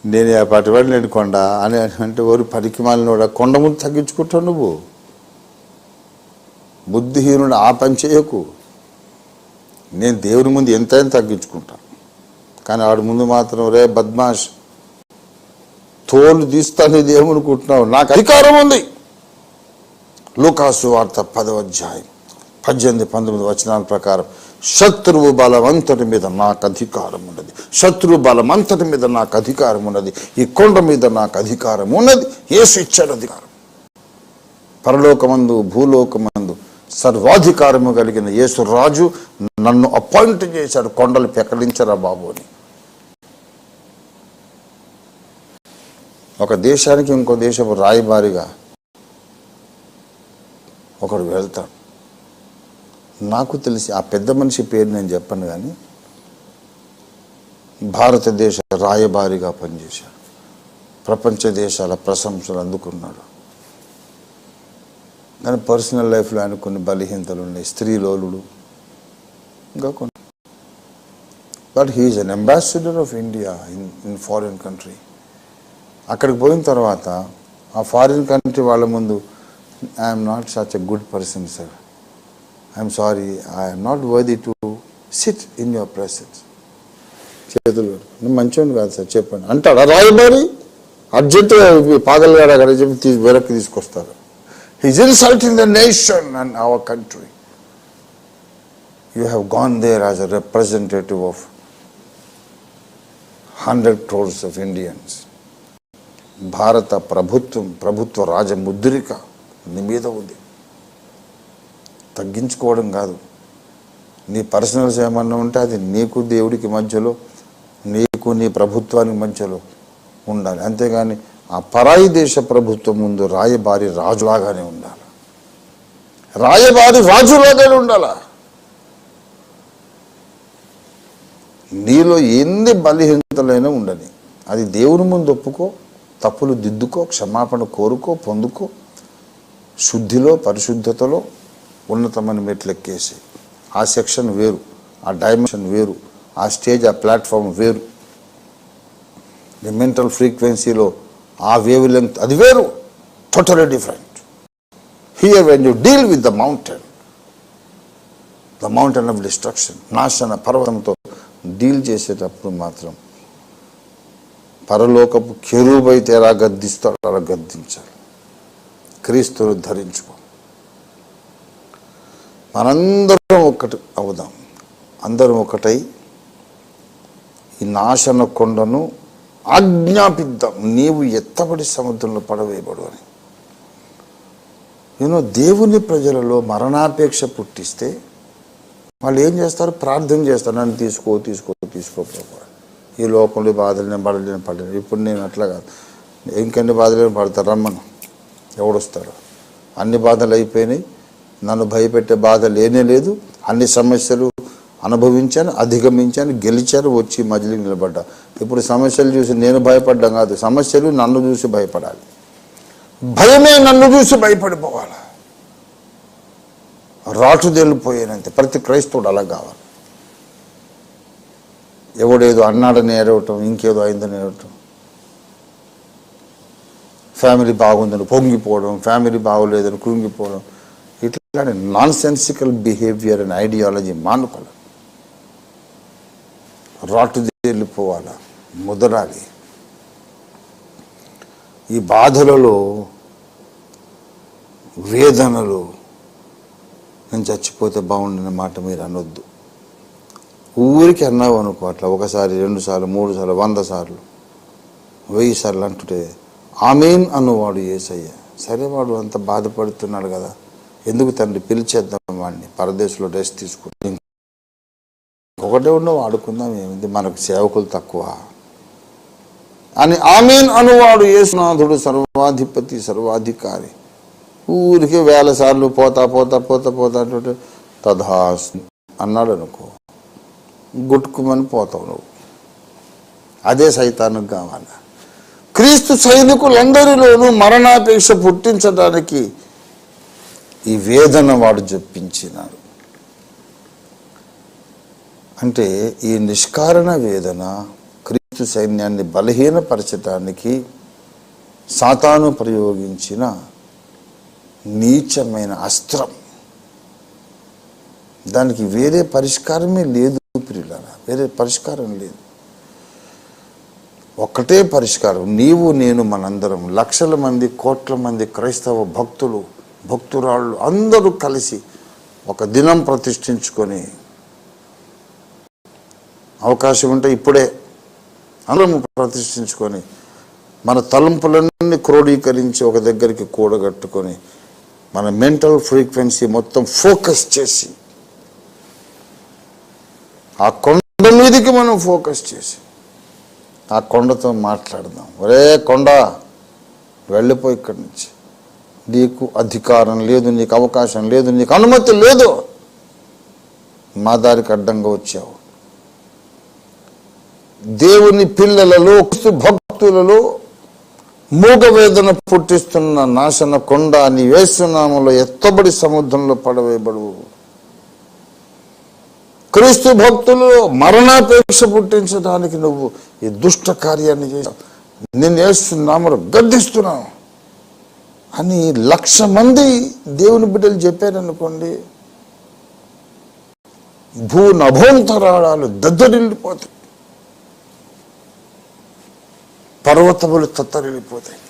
నేను పట్టుబడి నేను కొండ అని అంటే ఓరి పనికి మాలినోడా, కొండ ముందు తగ్గించుకుంటావు నువ్వు. బుద్ధిహీనుడు ఆ పని చేయకు. నేను దేవుని ముందు ఎంతైనా తగ్గించుకుంటాను, కానీ ఆడు ముందు మాత్రం రే బద్మాష్ తోలు తీస్తాను ఇదేమనుకుంటున్నావు, నాకు అధికారం ఉంది. లూకాసు వార్త 10వ అధ్యాయం 18-19 వచనాల ప్రకారం శత్రువు బలమంతటి మీద నాకు అధికారం ఉన్నది, శత్రువు బలమంతటి మీద నాకు అధికారం ఉన్నది, ఈ కొండ మీద నాకు అధికారం ఉన్నది. యేసు ఇచ్చాడు అధికారం. పరలోకమందు భూలోకమందు సర్వాధికారము కలిగిన యేసు రాజు నన్ను అపాయింట్ చేశాడు, కొండలు పెకలించరా బాబు అని. ఒక దేశానికి ఇంకో దేశపు రాయబారిగా ఒకడు వెళ్తాడు. నాకు తెలిసి ఆ పెద్ద మనిషి పేరు నేను చెప్పను, కానీ భారతదేశ రాయబారిగా పనిచేశాడు, ప్రపంచ దేశాల ప్రశంసలు అందుకున్నాడు. కానీ పర్సనల్ లైఫ్లో ఆయన కొన్ని బలహీనతలు ఉన్నాయి, స్త్రీలోలుడు ఇంకా కొన్ని. But he's an ambassador of India in foreign country. అక్కడికి పోయిన తర్వాత ఆ ఫారిన్ కంట్రీ వాళ్ళ ముందు I'm not such a good person sir, I'm sorry, I'm not worthy to sit in your presence. చేతులు నువ్వు మంచివాడిని కాదు సార్ చెప్పండి అంటాడు ఆ రాయబారి. అర్జెంటుగా పాగలగాడు అక్కడ చెప్పి వెనక్కి తీసుకొస్తారు. He's insulting the nation and our country. You have gone there as a representative of 100 crores of Indians. భారత ప్రభుత్వ రాజముద్రిక నీ మీద ఉంది. తగ్గించుకోవడం కాదు, నీ పర్సనల్స్ ఏమన్నా ఉంటే అది నీకు దేవుడికి మధ్యలో, నీకు నీ ప్రభుత్వానికి మధ్యలో ఉండాలి. అంతేగాని ఆ పరాయి దేశ ప్రభుత్వం ముందు రాయబారి రాజులాగానే ఉండాలి, రాయబారి రాజులాగానే ఉండాలా. నీలో ఎన్ని బలహీనతలైనా ఉండని అది దేవుని ముందు ఒప్పుకో, తప్పులు దిద్దుకో, క్షమాపణ కోరుకో, పొందుకో, శుద్ధిలో పరిశుద్ధతలో ఉన్నతమైన మెట్లెక్కేసి. ఆ సెక్షన్ వేరు, ఆ డైమెన్షన్ వేరు, ఆ స్టేజ్ ఆ ప్లాట్ఫామ్ వేరు. ది మెంటల్ ఫ్రీక్వెన్సీలో ఆ వేవ్ లెంగ్త్ అది వేరు, totally different. Here when you deal with the mountain of destruction, నాశన పర్వతంతో డీల్ చేసేటప్పుడు మాత్రం పరలోకపు కెరూబైతే ఎలా గద్దిస్తాడో అలా గద్దించాలి. క్రీస్తును ధరించుకో. మనందరం ఒకటి అవుదాం, అందరం ఒకటై ఈ నాశన కొండను ఆజ్ఞాపిద్దాం, నీవు ఎత్తబడి సముద్రంలో పడవేయబడు అని. దేవుని ప్రజలలో మరణాపేక్ష పుట్టిస్తే వాళ్ళు ఏం చేస్తారు? ప్రార్థన చేస్తారు, నన్ను తీసుకో. ఈ లోకంలో బాధలు నేను పడలేను. ఇప్పుడు నేను అట్లా కాదు, ఇంకెన్ని బాధలు పడతారు, రమ్మను, ఎవడొస్తాడు? అన్ని బాధలు అయిపోయినాయి, నన్ను భయపెట్టే బాధ లేనే లేదు. అన్ని సమస్యలు అనుభవించాను, అధిగమించాను, గెలిచాను, వచ్చి మజిలీ నిలబడ్డా. ఇప్పుడు సమస్యలు చూసి నేను భయపడ్డా కాదు, సమస్యలు నన్ను చూసి భయపడాలి. భయమే నన్ను చూసి భయపడిపోవాలి. రాటుదేలిపోయానంతే. ప్రతి క్రైస్తవుడు అలా కావాలి. ఎవడేదో అన్నాడని ఏడవటం, ఇంకేదో అయిందని ఏడవటం, ఫ్యామిలీ బాగుందని పొంగిపోవడం, ఫ్యామిలీ బాగోలేదని కృంగిపోవడం, ఇట్లాంటి nonsensical behaviour and ideology మానుకోవాలి. రాటుదేలిపోవాలా, ముదరాలి. ఈ బాధలలో, వేదనలు నేను చచ్చిపోతే బాగుండని మాట మీరు అనొద్దు. ఊరికి అన్నావు అనుకో, అట్లా 1 సారి 2 సార్లు 3 సార్లు 100 సార్లు 1000 సార్లు అంటుంటే ఆమేన్ అన్నవాడు యేసయ్య. సరే, వాడు అంత బాధపడుతున్నాడు కదా, ఎందుకు తండ్రి పిలిచేద్దాం వాడిని, పరదేశంలో రెస్ట్ తీసుకుంటాం, ఒకటే ఉండవు, ఆడుకుందాం, ఏమిటి మనకు సేవకులు తక్కువ అని ఆమేన్ అనువాడు యేసునాథుడు సర్వాధిపతి సర్వాధికారి. ఊరికి 1000 సార్లు పోతా అంటే తధాస్ అన్నాడు అనుకో, గుట్టుకుమని పోతావు నువ్వు. అదే సైతానికి కావాలి. క్రీస్తు సైనికులందరిలోనూ మరణాపేక్ష పుట్టించడానికి ఈ వేదన వాడు జొప్పించినాడు. అంటే ఈ నిష్కారణ వేదన క్రీస్తు సైన్యాన్ని బలహీనపరచటానికి సాతాను ప్రయోగించిన నీచమైన అస్త్రం. దానికి వేరే పరిష్కారమే లేదు ప్రియులారా, వేరే పరిష్కారం లేదు. ఒక్కటే పరిష్కారం, నీవు నేను మనందరం, లక్షల మంది కోట్ల మంది క్రైస్తవ భక్తులు భక్తురాళ్ళు అందరూ కలిసి ఒక దినం ప్రతిష్ఠించుకొని, అవకాశం ఉంటే ఇప్పుడే అందరం ప్రతిష్ఠించుకొని మన తలంపులన్నీ క్రోడీకరించి ఒక దగ్గరికి కూడగట్టుకొని మన మెంటల్ ఫ్రీక్వెన్సీ మొత్తం ఫోకస్ చేసి ఆ కొండ మీదకి మనం ఫోకస్ చేసి ఆ కొండతో మాట్లాడదాం. ఒరే కొండ, వెళ్ళిపోయి ఇక్కడి నుంచి, నీకు అధికారం లేదు, నీకు అవకాశం లేదు, నీకు అనుమతి లేదు, మా దారికి అడ్డంగా వచ్చావు. దేవుని పిల్లలలో భక్తులలో మూగవేదన పుట్టిస్తున్న నాశన కొండ, నీ యేసునామములో ఎత్తబడి సముద్రంలో పడవేయబడు. క్రీస్తు భక్తులు మరణాపేక్ష పుట్టించడానికి నువ్వు ఈ దుష్ట కార్యాన్ని చేశావు, నేను యేసునామములో గద్దిస్తున్నావు అని 1,00,000 మంది దేవుని బిడ్డలు చెప్పారనుకోండి, భూ నభోంతరాళాలు దద్దరిల్లిపోతాయి, పర్వతములు తత్తరిల్లిపోతాయి.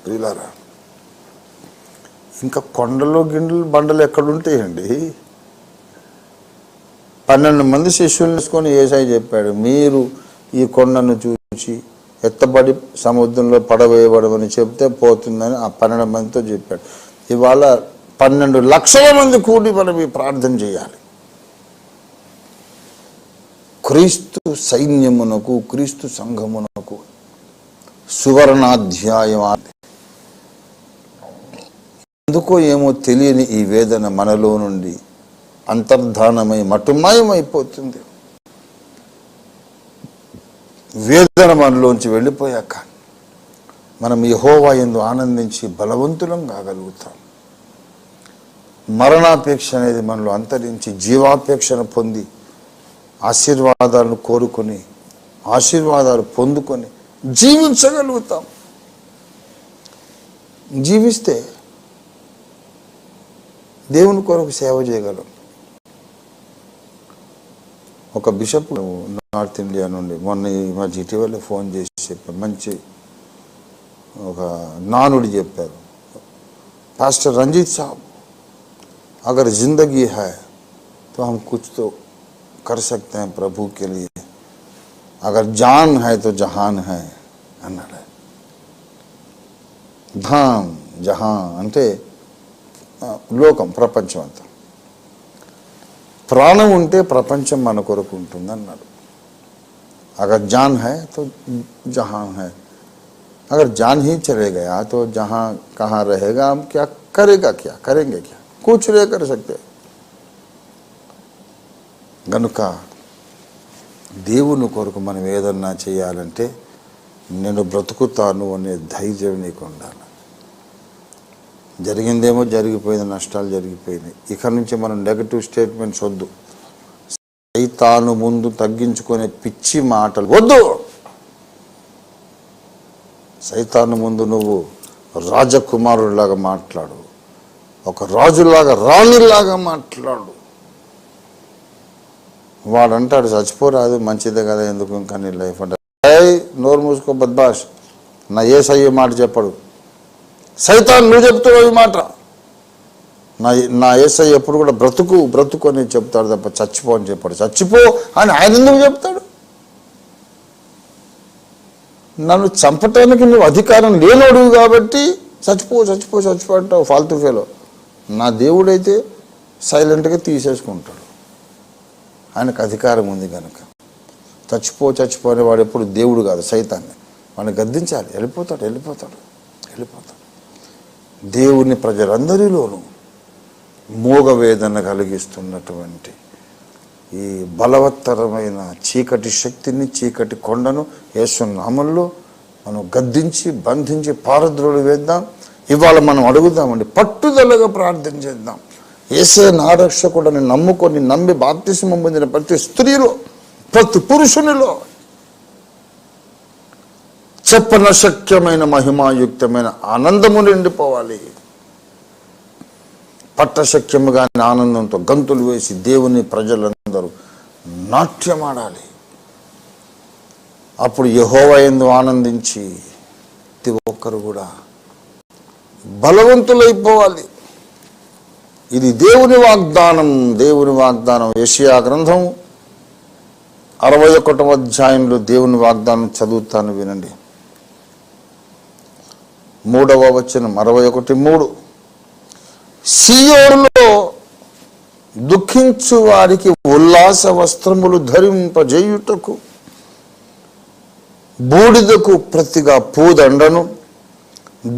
ప్రియులారా, ఇంకా కొండలు గిండలు బండలు ఎక్కడుంటాయండి? 12 మంది శిష్యులను తీసుకొని యేసయ్య చెప్పాడు, మీరు ఈ కొండను చూసి ఎత్తబడి సముద్రంలో పడవేయబడమని చెప్తే పోతుందని ఆ 12 మందితో చెప్పాడు. ఇవాళ 12 లక్షల మంది కూడి మనం ఈ ప్రార్థన చేయాలి. క్రీస్తు సైన్యమునకు, క్రీస్తు సంఘమునకు సువర్ణాధ్యాయం. ఎందుకో ఏమో తెలియని ఈ వేదన మనలో నుండి అంతర్ధానమై మటుమాయమైపోతుంది. వేదన మనలోంచి వెళ్ళిపోయాక మనం యెహోవా యందు ఆనందించి బలవంతులం కాగలుగుతాం. మరణాపేక్ష అనేది మనలో అంతరించి జీవాపేక్షను పొంది ఆశీర్వాదాలను కోరుకొని ఆశీర్వాదాలు పొందుకొని జీవించగలుగుతాం. జీవిస్తే దేవుని కొరకు సేవ చేయగలం. ఒక బిషప్ నార్త్ ఇండియా నుండి మొన్న ఈ మధ్య ఇటీవల ఫోన్ చేసి చెప్పారు, మంచి ఒక నానుడి చెప్పారు. పాస్టర్ రంజిత్ సాబ్, అగర్ జిందగీ హై तो हम कुछ तो कर सकते हैं प्रभु के लिए, अगर जान है तो जहान है అన్నాడు. ధామ్ జహాన్ అంటే లోకం, ప్రపంచం అంతా. ప్రాణం ఉంటే ప్రపంచం మన కొరకు ఉంటుంది అన్నాడు. अगर जान है तो जहान है, अगर जान ही चले गया तो जहां कहाँ रहेगा, हम क्या करेगा, क्या करेंगे, क्या कुछ नहीं कर सकते. గనుక దేవుని కొరకు మనం ఏదన్నా చేయాలంటే నేను బ్రతుకుతాను అనే ధైర్యం నీకు ఉండాలి. జరిగిందేమో జరిగిపోయింది, నష్టాలు జరిగిపోయినాయి, ఇక నుంచి మనం నెగటివ్ స్టేట్మెంట్స్ వద్దు. సైతాను ముందు తగ్గించుకునే పిచ్చి మాటలు వద్దు. సైతాను ముందు నువ్వు రాజకుమారుడిలాగా మాట్లాడు, ఒక రాజులాగా రాణిలాగా మాట్లాడు. వాడు అంటాడు చచ్చిపోరాదు, మంచిదే కదా, ఎందుకు ఇంకా నీ లైఫ్ అంటే, నోరు మూసుకో బద్మాష్, నా యేసయ్య మాట చెప్పడు, సైతాన్ నువ్వు చెప్తున్నావు ఈ మాట. నా యేసయ్య ఎప్పుడు కూడా బ్రతుకు బ్రతుకు అని చెప్తాడు తప్ప చచ్చిపో అని చెప్పాడు. చచ్చిపో అని ఆయన ఎందుకు చెప్తాడు? నన్ను చంపటానికి నువ్వు అధికారం లేనోడువు కాబట్టి చచ్చిపో చచ్చిపో చచ్చిపో అంటావు, ఫాల్తూ ఫేలో. నా దేవుడైతే సైలెంట్గా తీసేసుకుంటాడు, ఆయనకు అధికారం ఉంది కనుక. చచ్చిపో చచ్చిపో అనేవాడు ఎప్పుడు దేవుడు కాదు, సైతాన్ని. వాడిని గద్దించాలి, వెళ్ళిపోతాడు వెళ్ళిపోతాడు వెళ్ళిపోతాడు. దేవుని ప్రజలందరిలోనూ మోగవేదన కలిగిస్తున్నటువంటి ఈ బలవత్తరమైన చీకటి శక్తిని, చీకటి కొండను యేసు నామములో మనం గద్దించి బంధించి పారద్రోలు వేద్దాం. ఇవాళ మనం అడుగుదామండి, పట్టుదలగా ప్రార్థన చేద్దాం. యేసే నా రక్షకుడని నమ్ముకొని నమ్మి బాప్తిస్మం పొందిన ప్రతి స్త్రీలో, ప్రతి పురుషునిలో చెప్పనశక్యమైన మహిమాయుక్తమైన ఆనందము నిండిపోవాలి. పట్టశక్యముగా ఆనందంతో గంతులు వేసి దేవుని ప్రజలందరూ నాట్యమాడాలి. అప్పుడు యెహోవా యందు ఆనందించి ప్రతి ఒక్కరు కూడా బలవంతులైపోవాలి. ఇది దేవుని వాగ్దానం. దేవుని వాగ్దానం. యెషయా గ్రంథం 61వ అధ్యాయంలో దేవుని వాగ్దానం చదువుతాను, వినండి. 3వ వచనం 61:3. సీయోనులో దుఃఖించు వారికి ఉల్లాస వస్త్రములు ధరింపజేయుటకు, బూడిదకు ప్రతిగా పూదండను,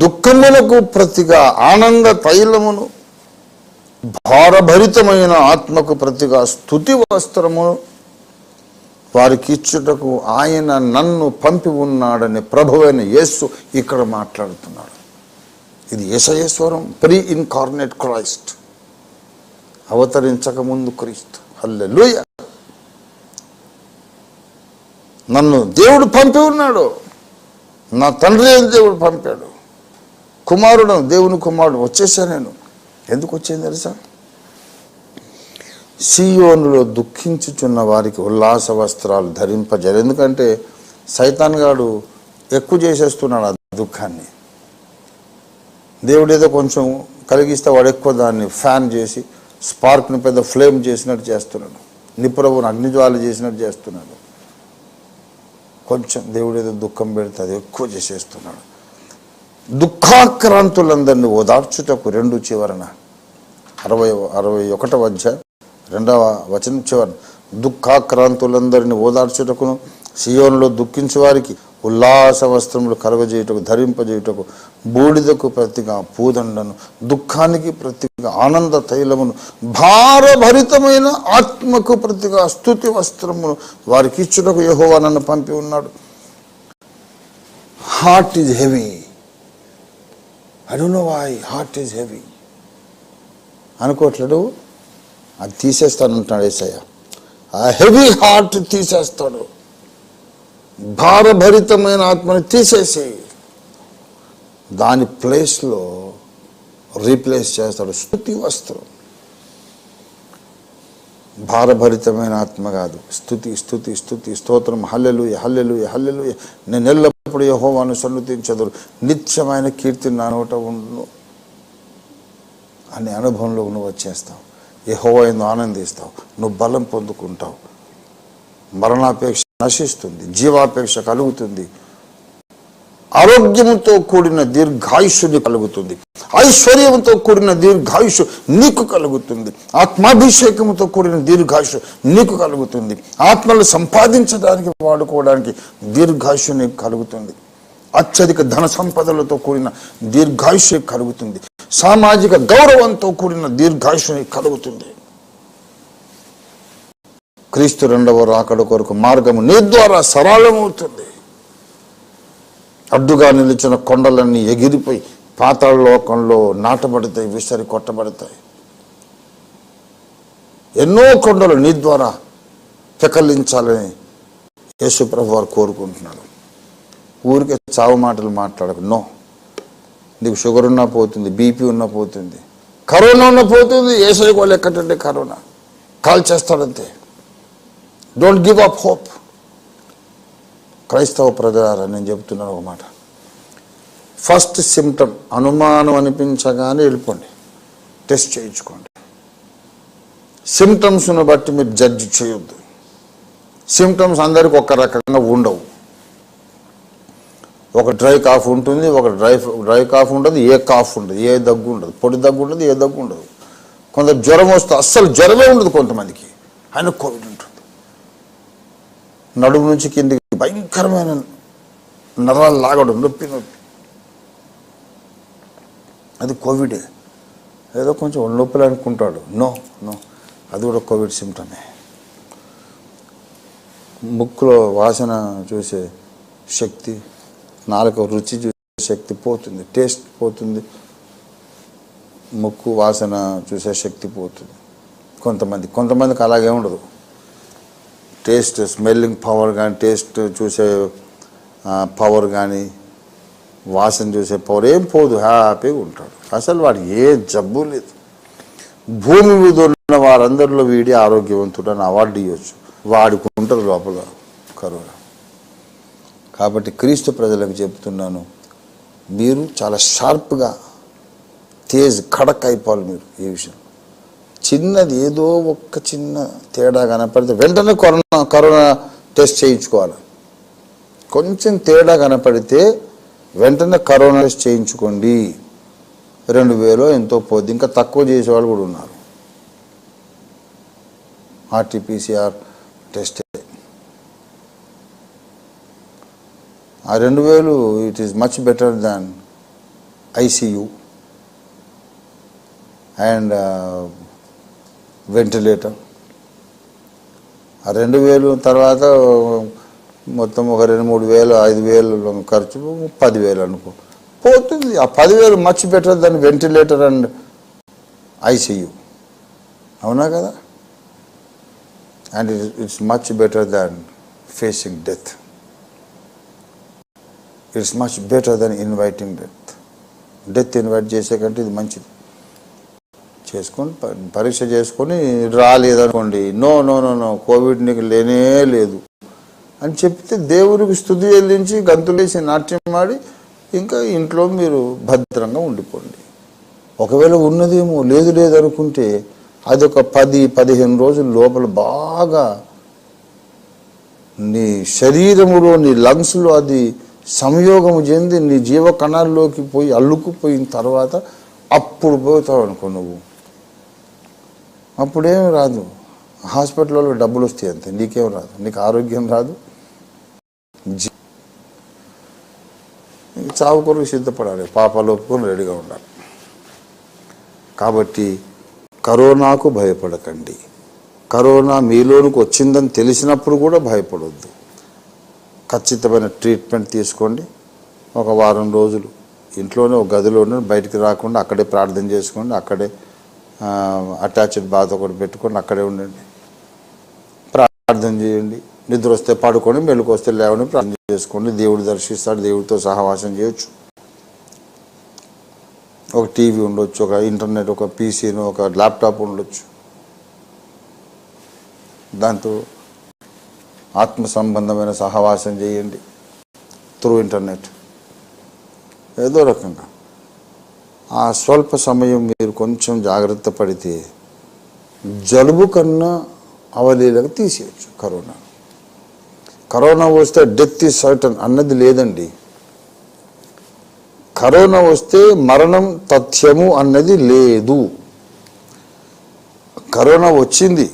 దుఃఖములకు ప్రతిగా ఆనంద తైలమును, భారభరితమైన ఆత్మకు ప్రతిగా స్తుతి వస్త్రమును వారికి ఇచ్చుటకు ఆయన నన్ను పంపి ఉన్నాడని ప్రభువైన యేసు ఇక్కడ మాట్లాడుతున్నాడు. ఇది యేసయ్య స్వరం. ప్రీ ఇన్కార్నేట్ క్రైస్ట్, అవతరించక ముందు క్రీస్తు. హల్లెలూయా. నన్ను దేవుడు పంపి ఉన్నాడు. నా తండ్రి అయిన దేవుడు పంపాడు. కుమారుడు, దేవుని కుమారుడు వచ్చేసా. నేను ఎందుకు వచ్చేది తెలుసా? సీయోనులో దుఃఖించుచున్న వారికి ఉల్లాస వస్త్రాలు ధరింపజేయాలి. ఎందుకంటే సైతాన్ గాడు ఎక్కువ చేసేస్తున్నాడు ఆ దుఃఖాన్ని. దేవుడు ఏదో కొంచెం కలిగిస్తే వాడు ఎక్కువ దాన్ని ఫ్యాన్ చేసి స్పార్క్ని పెద్ద ఫ్లేమ్ చేసినట్టు చేస్తున్నాడు. నిపురవును అగ్నిజ్వాల చేసినట్టు చేస్తున్నాడు. కొంచెం దేవుడు ఏదో దుఃఖం పెడితే అది ఎక్కువ చేసేస్తున్నాడు. దుఃఖాక్రాంతులందరినీ ఓదార్చుటకు 2 చివరన 61వ అధ్యాయం 2వ వచనం చివరన, దుఃఖాక్రాంతులందరినీ ఓదార్చుటకును, సియోనులో దుఃఖించే వారికి ఉల్లాస వస్త్రములు కలుగజేయుటకు, ధరింపజేయుటకు, బూడిదకు ప్రతిగా పూదండను, దుఃఖానికి ప్రతిగా ఆనంద తైలమును, భారభరితమైన ఆత్మకు ప్రతిగా స్తుతి వస్త్రమును వారికి ఇచ్చుటకు యెహోవా నన్ను పంపి ఉన్నాడు. Heart is heavy. I don't know why heart is heavy అనుకోవట్లేడు. అది తీసేస్తానంటాడు యేసయ్య. ఆ హెవీ హార్ట్ తీసేస్తాడు. భారభరితమైన ఆత్మని తీసేసి దాని ప్లేస్లో రీప్లేస్ చేస్తాడు స్తుతి వస్త్రం. భారభరితమైన ఆత్మ కాదు, స్తుతి స్తుతి స్తుతి స్తోత్రం. హల్లెలూయ హల్లెలూయ హల్లెలూయ. నేను ఎల్లప్పుడూ యెహోవాను సన్నుతించెదను, నిత్యమైన కీర్తి నా నోట ఉండును అనే అనుభవంలో నువ్వు వచ్చేస్తావు. యెహోవా యందు ఆనందిస్తావు. నువ్వు బలం పొందుకుంటావు. మరణాపేక్ష నశిస్తుంది, జీవాపేక్ష కలుగుతుంది. ఆరోగ్యంతో కూడిన దీర్ఘాయుష్యుని కలుగుతుంది. ఐశ్వర్యంతో కూడిన దీర్ఘాయుషు నీకు కలుగుతుంది. ఆత్మాభిషేకంతో కూడిన దీర్ఘాయుషు నీకు కలుగుతుంది. ఆత్మలు సంపాదించడానికి వాడుకోవడానికి దీర్ఘాయుషు నీకు కలుగుతుంది. అత్యధిక ధన సంపదలతో కూడిన దీర్ఘాయుషు కలుగుతుంది. సామాజిక గౌరవంతో కూడిన దీర్ఘాయుషు కలుగుతుంది. క్రీస్తు 2వ రాకడ కొరకు మార్గము నీ ద్వారా సరళమవుతుంది. అడ్డుగా నిలిచిన కొండలన్నీ ఎగిరిపోయి పాతాళ లోకంలో నాటబడతాయి, విసరి కొట్టబడతాయి. ఎన్నో కొండలు నీ ద్వారా పెకలించాలని యేసు ప్రభు వారు కోరుకుంటున్నాడు. ఊరికే చావు మాటలు మాట్లాడకు. నో, నీకు షుగర్ ఉన్నా పోతుంది, బీపీ ఉన్నా పోతుంది, కరోనా ఉన్నా పోతుంది. యేసయ్య వాళ్ళు ఎక్కడంటే కరోనా కాల్ చేస్తాడంతే. Don't give up hope. క్రైస్తవ ప్రజలారా, నేను చెప్తున్నాను ఒక మాట. ఫస్ట్ సిమ్టమ్ అనుమానం అనిపించగానే వెళ్ళిపోండి, టెస్ట్ చేయించుకోండి. సిమ్టమ్స్ను బట్టి మీరు జడ్జి చేయొద్దు. సిమ్టమ్స్ అందరికి ఒక రకంగా ఉండవు. ఒక డ్రై కాఫ్ ఉంటుంది, ఒక డ్రై కాఫ్ ఉండదు, ఏ కాఫ్ ఉండదు, ఏ దగ్గు ఉండదు, పొడి దగ్గు ఉండదు, ఏ దగ్గు ఉండదు. కొంత జ్వరం వస్తే అస్సలు జ్వరమే ఉండదు కొంతమందికి, ఆయన కోవిడ్ ఉంటుంది. నడుము నుంచి కిందికి భయంకరమైన నరాలు లాగడం, నొప్పి నొప్పి, అది కోవిడే. ఏదో కొంచెం నొప్పులు అనుకుంటాడు. నో నో, అది కూడా కోవిడ్ సిమ్టమే. ముక్కులో వాసన చూసే శక్తి, నాలుక రుచి చూసే శక్తి పోతుంది, టేస్ట్ పోతుంది, ముక్కు వాసన చూసే శక్తి పోతుంది. కొంతమందికి అలాగే ఉండదు. టేస్ట్ స్మెల్లింగ్ పవర్ కానీ, టేస్ట్ చూసే పవర్ కానీ వాసన చూసే పవర్ ఏం పోదు, హ్యాపీగా ఉంటాడు. అసలు వాడికి ఏ జబ్బు లేదు. భూమి మీద ఉన్న వారందరిలో వీడి ఆరోగ్యవంతుడు అని అవార్డు ఇవ్వచ్చు. వాడికి ఉంటారు లోపల కరోనా. కాబట్టి క్రీస్తు ప్రజలకు చెప్తున్నాను, మీరు చాలా షార్ప్గా కడక్ అయిపోవాలి. మీరు ఈ విషయం చిన్నది ఏదో ఒక్క చిన్న తేడా కనపడితే వెంటనే కరోనా టెస్ట్ చేయించుకోవాలి. కొంచెం తేడా కనపడితే వెంటనే కరోనా టెస్ట్ చేయించుకోండి. 2000 ఎంతో పోద్ది. ఇంకా తక్కువ చేసేవాళ్ళు కూడా ఉన్నారు. RT-PCR టెస్ట్ ఆ 2000 it is much better than ICU and ventilator. ఆ 2000 తర్వాత మొత్తం ఒక 2-3 వేలు 5,000 ఖర్చు 10,000 అనుకో పోతుంది. ఆ 10,000 much better than ventilator and ICU. అవునా కదా? And it's much better than facing death. It's much better than inviting death invite చేసే కంటే ఇది మంచిది. చేసుకొని పరీక్ష చేసుకొని రాలేదనుకోండి, no no no no Covid నీకు లేనే లేదు అని చెప్తే దేవుడికి స్తుతి చెల్లించి గంతులేసి నాట్యం ఆడి ఇంకా ఇంట్లో మీరు భద్రంగా ఉండిపోండి. ఒకవేళ ఉన్నదేమో లేదు లేదనుకుంటే అది ఒక 10-15 రోజుల లోపల బాగా నీ శరీరములో నీ లంగ్స్లో అది సంయోగము చెంది నీ జీవ కణాల్లోకి పోయి అల్లుకుపోయిన తర్వాత అప్పుడు పోతావు అనుకో నువ్వు. అప్పుడేం రాదు, హాస్పిటల్లో డబ్బులు వస్తాయి అంతే, నీకేం రాదు, నీకు ఆరోగ్యం రాదు, చావు కొరకు సిద్ధపడాలి, పాపాలు ఒప్పుకొని రెడీగా ఉండాలి. కాబట్టి కరోనాకు భయపడకండి. కరోనా మీలోనికి వచ్చిందని తెలిసినప్పుడు కూడా భయపడొద్దు. ఖచ్చితమైన ట్రీట్మెంట్ తీసుకోండి. ఒక వారం రోజులు ఇంట్లోనే ఒక గదిలోనే బయటికి రాకుండా అక్కడే ప్రార్థన చేసుకోండి. అక్కడే అటాచ్డ్ బాత్ ఒకటి పెట్టుకొని అక్కడే ఉండండి, ప్రార్థన చేయండి. నిద్ర వస్తే పడుకొని, మెలకు వస్తే లేవని ప్రార్థన చేసుకోండి. దేవుడు దర్శిస్తాడు, దేవుడితో సహవాసం చేయొచ్చు. ఒక టీవీ ఉండొచ్చు, ఒక ఇంటర్నెట్, ఒక పీసీను, ఒక ల్యాప్టాప్ ఉండొచ్చు. దాంతో ఆత్మ సంబంధమైన సహవాసం చేయండి త్రూ ఇంటర్నెట్. ఏదో రకంగా ఆ స్వల్ప సమయం మీరు కొంచెం జాగ్రత్త పడితే జలుబు కన్నా అవలీలగా తీసేయచ్చు కరోనా. కరోనా వస్తే డెత్ ఈజ్ సర్టన్ అన్నది లేదండి. కరోనా వస్తే మరణం తథ్యము అన్నది లేదు. కరోనా వచ్చింది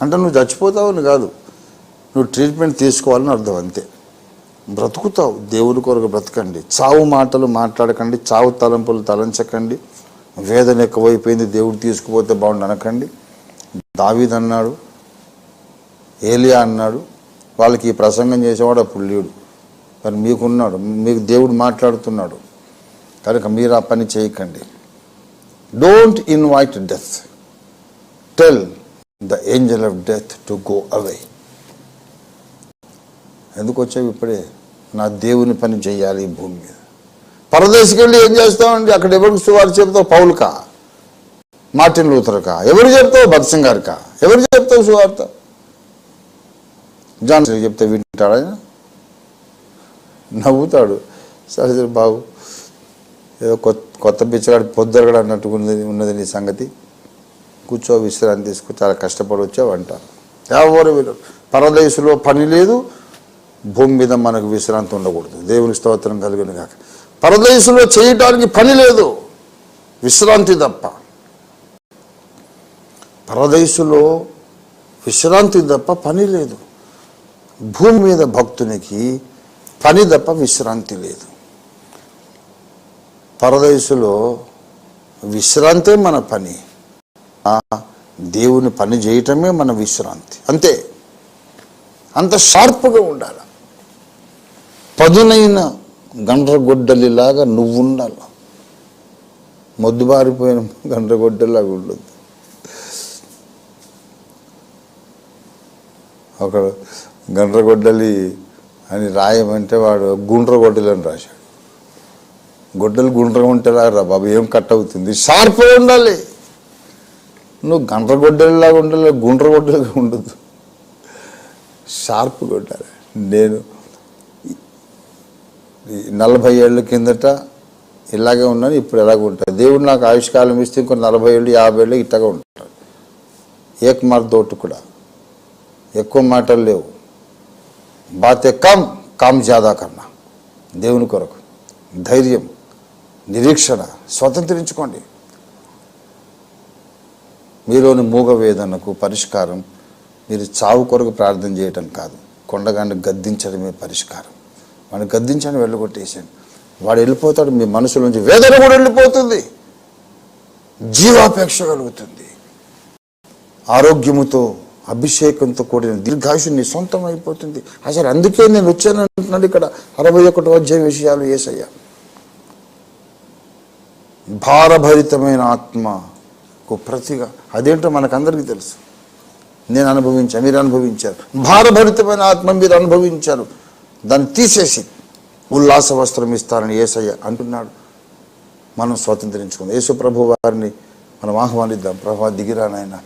అంటే నువ్వు చచ్చిపోతావని కాదు, నువ్వు ట్రీట్మెంట్ తీసుకోవాలని అర్థం అంతే. బ్రతుకుతావు, దేవుడి కొరకు బ్రతకండి. చావు మాటలు మాట్లాడకండి, చావు తలంపులు తలంచకండి. వేదన ఎక్కువైపోయింది దేవుడు తీసుకుపోతే బాగుండు అనకండి. దావీదు అన్నాడు, ఏలియా అన్నాడు, వాళ్ళకి ఈ ప్రసంగం చేసేవాడు అప్పుడు లేడు, మరి మీకున్నాడు, మీకు దేవుడు మాట్లాడుతున్నాడు కనుక మీరు ఆ పని చేయకండి. Don't invite death, tell the Angel of death to go away. ఎందుకు వచ్చావు ఇప్పుడే? నా దేవుని పని చేయాలి ఈ భూమి మీద. పరదేశికి వెళ్ళి ఏం చేస్తామండి? అక్కడ ఎవరికి సువార్త చెప్తావు? పౌలుకా, మార్టిన్ లూథర్కా? ఎవరు చెప్తావు? భగత్ గారికా? ఎవరు చెప్తావు సువార్త? జాన్సన్ చెప్తే వింటాడు ఆయన? నవ్వుతాడు. సరే సరే బాబు, ఏదో కొత్త బిచ్చగాడు పొద్దురగడు అన్నట్టు ఉన్నది నీ సంగతి, కూర్చో విశ్రాంతి తీసుకో, చాలా కష్టపడి వచ్చావు అంటారు. ఎవరు వీళ్ళు? పరదేశంలో పని లేదు, భూమి మీద మనకు విశ్రాంతి ఉండకూడదు. దేవుని స్తోత్రం కలిగిన కాక. పరదేశంలో చేయటానికి పని లేదు, విశ్రాంతి తప్ప. పరదేశంలో విశ్రాంతి తప్ప పని లేదు. భూమి మీద భక్తునికి పని తప్ప విశ్రాంతి లేదు. పరదేశంలో విశ్రాంతే మన పని, దేవుని పని చేయటమే మన విశ్రాంతి. అంతే. అంత షార్ప్గా ఉండాలి. పదునైన గండ్రగొడ్డలిలాగా నువ్వు ఉండాలి. మొద్దుబారిపోయిన గండ్రగొడ్డలిలాగా ఉండదు. ఒక గండ్రగొడ్డలి అని రాయమంటే వాడు గుండ్ర గొడ్డలు అని రాశాడు. గొడ్డలు గుండ్రగా ఉంటేలా రా బాబు, ఏం కట్ అవుతుంది, షార్ప్గా ఉండాలి. నువ్వు గండ్ర గొడ్డలిలాగా ఉండాలి, గుండ్ర గొడ్డలుగా ఉండదు, షార్ప్గా ఉండాలి. నేను 40 ఏళ్ళ కిందట ఇలాగే ఉన్నాను, ఇప్పుడు ఎలాగ ఉంటాను. దేవుడు నాకు ఆయుష్కాలం ఇస్తే ఇంకొక 40 ఏళ్ళు 50 ఏళ్ళు ఇట్టగా ఉంటాను. ఏక్ మార్దోటు కూడా, ఎక్కువ మాటలు లేవు. బాతే కమ్ జాదా కన్నా. దేవుని కొరకు ధైర్యం, నిరీక్షణ స్వతంత్రించుకోండి. మీలోని మూగ వేదనకు పరిష్కారం మీరు చావు కొరకు ప్రార్థన చేయటం కాదు, కొండగాన్ని గద్దించడమే పరిష్కారం. వాడిని గద్దించని వెళ్ళగొట్టేసాను, వాడు వెళ్ళిపోతాడు. మీ మనసు నుంచి వేదన కూడా వెళ్ళిపోతుంది, జీవాపేక్ష కలుగుతుంది. ఆరోగ్యముతో అభిషేకంతో కూడిన దీర్ఘాయుషు నీ సొంతం అయిపోతుంది. అసలు అందుకే నేను వచ్చాను అంటున్నాడు ఇక్కడ 61వ అధ్యాయం విషయాలు. యేసయ్య భారభరితమైన ఆత్మకు ప్రతిగా, అదేంటో మనకందరికీ తెలుసు. నేను అనుభవించాను, మీరు అనుభవించారు. భారభరితమైన ఆత్మ మీరు అనుభవించారు, దాన్ని తీసేసి ఉల్లాస వస్త్రం ఇస్తారని యేసయ్య అంటున్నాడు. మనం స్వతంత్రించుకుందాం. యేసు ప్రభు వారిని మనం ఆహ్వానిద్దాం. ప్రభు దిగిరా నాయనా,